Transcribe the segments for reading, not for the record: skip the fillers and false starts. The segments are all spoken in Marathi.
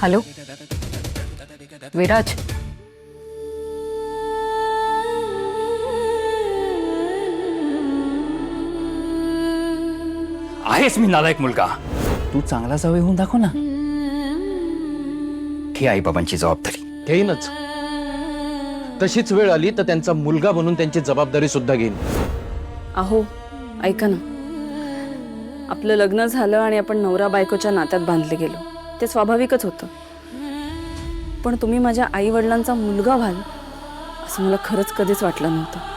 हॅलो विराज, आहेस मी नालायक मुलगा, तू चांगला जावई होऊन दाखव ना. घे आई बाबांची जबाबदारी. घेईनच. तशीच वेळ आली तर त्यांचा मुलगा बनून त्यांची जबाबदारी सुद्धा घेईन. अहो ऐका ना, आपलं लग्न झालं आणि आपण नवरा बायकोच्या नात्यात बांधले गेलो, ते स्वाभाविकच होतं. पण तुम्ही माझ्या आई वडिलांचा मुलगा व्हाल असं मला खरंच कधीच वाटलं नव्हतं.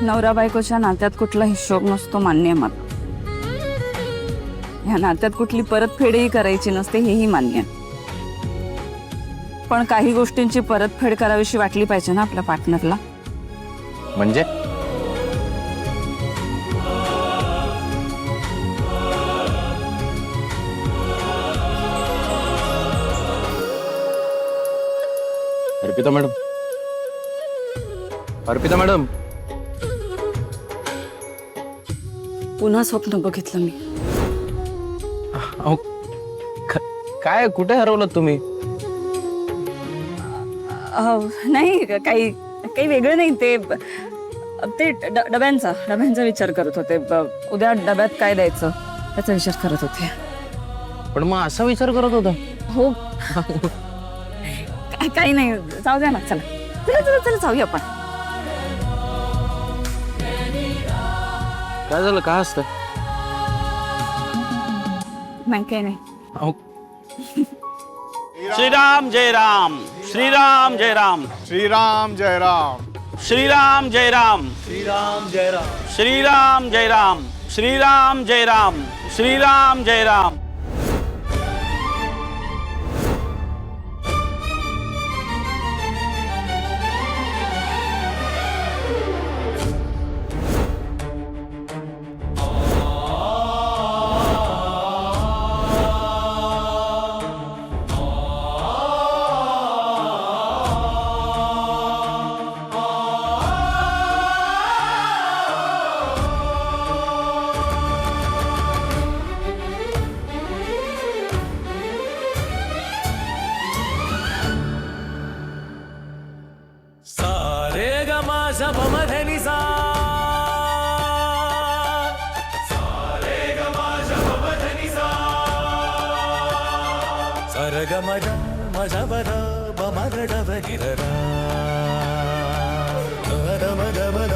नवरा बायकोच्या नात्यात कुठला हिशोब नसतो, मान्य आहे मला. ह्या नात्यात कुठली परतफेडही करायची नसते, हेही मान्य आहे. पण काही गोष्टींची परतफेड करावीशी वाटली पाहिजे ना आपल्या पार्टनरला. म्हणजे अर्पिता मॅडम, अर्पिता मॅडम, पुन्हा स्वप्न बघितलं मी. अहो, काय कुठे हरवलं तुम्ही? नाही काही काही वेगळं नाही, ते डब्यांचा विचार करत होते. उद्या डब्यात काय द्यायचं त्याचा विचार करत होते. पण मग असा विचार करत होता? हो काही नाही, जाऊ द्या ना. चला चला चला चला जाऊया आपण. काय झालं? काय असतं? नाही काही नाही. अहो, श्रीराम जय राम, श्रीराम जय राम, श्रीराम जय राम, श्रीराम जय राम, श्रीराम जय राम, श्रीराम जय राम, श्रीराम जय राम, श्रीराम जय राम. Mada